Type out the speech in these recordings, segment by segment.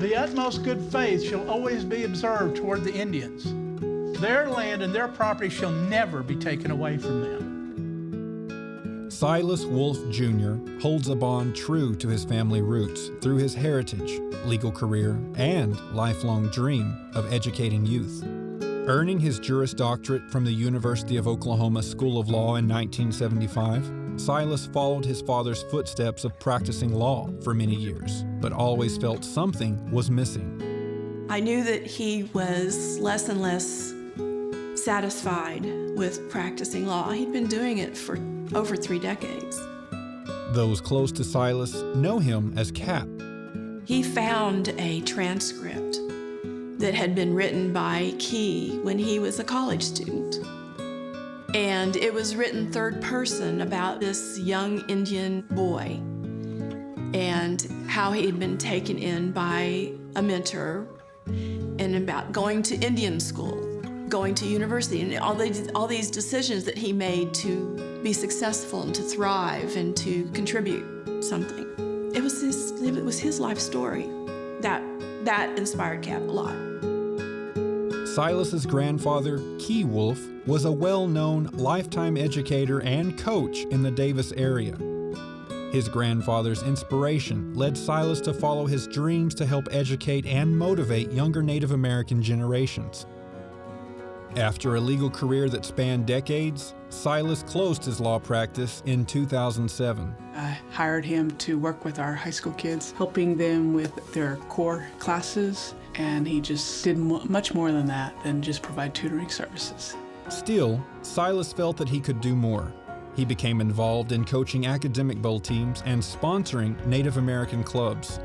The utmost good faith shall always be observed toward the Indians. Their land and their property shall never be taken away from them. Silas Wolf Jr. holds a bond true to his family roots through his heritage, legal career, and lifelong dream of educating youth. Earning his Juris Doctorate from the University of Oklahoma School of Law in 1975, Silas followed his father's footsteps of practicing law for many years, but always felt something was missing. I knew that he was less and less satisfied with practicing law. He'd been doing it for over 3 decades. Those close to Silas know him as Cap. He found a transcript that had been written by Key when he was a college student. And it was written third person about this young Indian boy and how he had been taken in by a mentor and about going to Indian school, going to university, and all these decisions that he made to be successful and to thrive and to contribute something. It was his life story that inspired Cap a lot. Silas's grandfather, Key Wolf, was a well-known lifetime educator and coach in the Davis area. His grandfather's inspiration led Silas to follow his dreams to help educate and motivate younger Native American generations. After a legal career that spanned decades, Silas closed his law practice in 2007. I hired him to work with our high school kids, helping them with their core classes, and he just did much more than that than just provide tutoring services. Still, Silas felt that he could do more. He became involved in coaching academic bowl teams and sponsoring Native American clubs.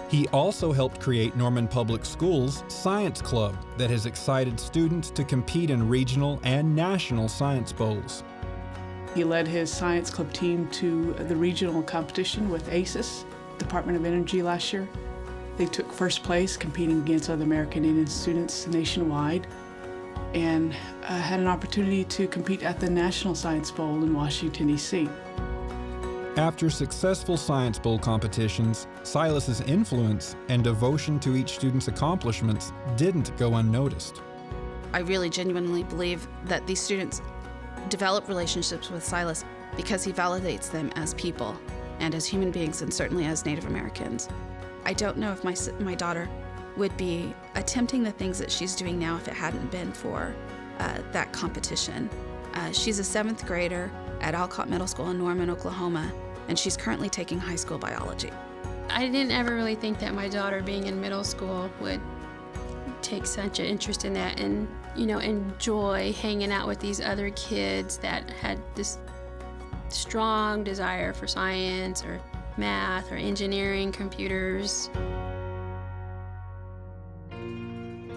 He also helped create Norman Public Schools' Science Club that has excited students to compete in regional and national science bowls. He led his science club team to the regional competition with ACES, Department of Energy, last year. They took first place, competing against other American Indian students nationwide, and had an opportunity to compete at the National Science Bowl in Washington, D.C. After successful Science Bowl competitions, Silas's influence and devotion to each student's accomplishments didn't go unnoticed. I really genuinely believe that these students develop relationships with Silas because he validates them as people and as human beings, and certainly as Native Americans. I don't know if my daughter would be attempting the things that she's doing now if it hadn't been for that competition. She's a 7th grader at Alcott Middle School in Norman, Oklahoma, and she's currently taking high school biology. I didn't ever really think that my daughter being in middle school would take such an interest in that and, enjoy hanging out with these other kids that had this strong desire for science or math or engineering, computers.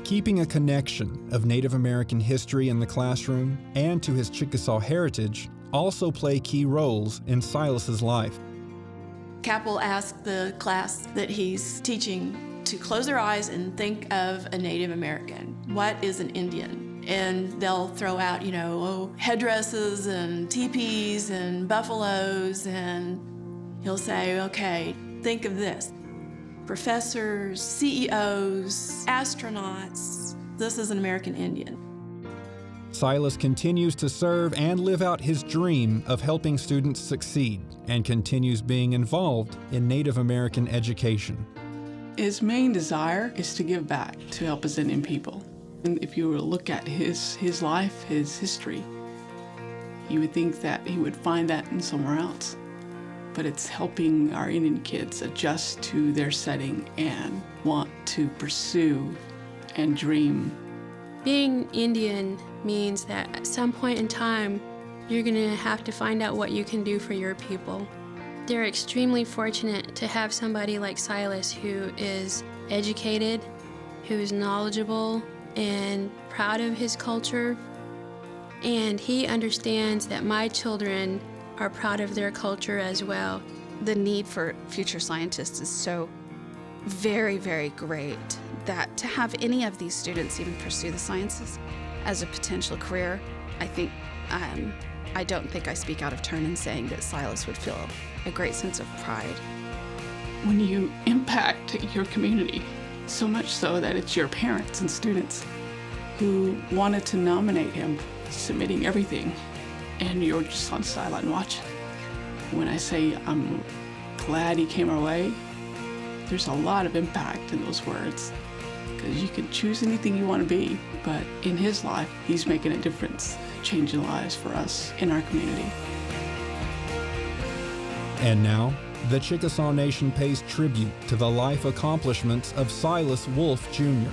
Keeping a connection of Native American history in the classroom and to his Chickasaw heritage also play key roles in Silas's life. Cap will ask the class that he's teaching to close their eyes and think of a Native American. What is an Indian? And they'll throw out, headdresses and teepees and buffaloes, and he'll say, okay, think of this. Professors, CEOs, astronauts, this is an American Indian. Silas continues to serve and live out his dream of helping students succeed and continues being involved in Native American education. His main desire is to give back to help his Indian people. And if you were to look at his life, his history, you would think that he would find that in somewhere else. But it's helping our Indian kids adjust to their setting and want to pursue and dream. Being Indian means that at some point in time, you're gonna have to find out what you can do for your people. They're extremely fortunate to have somebody like Silas who is educated, who's knowledgeable and proud of his culture. And he understands that my children are proud of their culture as well. The need for future scientists is so very, very great that to have any of these students even pursue the sciences as a potential career, I don't think I speak out of turn in saying that Silas would feel a great sense of pride. When you impact your community So much so that it's your parents and students who wanted to nominate him, submitting everything, and you're just on the sideline watching. When I say I'm glad he came our way, there's a lot of impact in those words, because you can choose anything you want to be, but in his life, he's making a difference, changing lives for us in our community. And now, the Chickasaw Nation pays tribute to the life accomplishments of Silas Wolf, Jr.,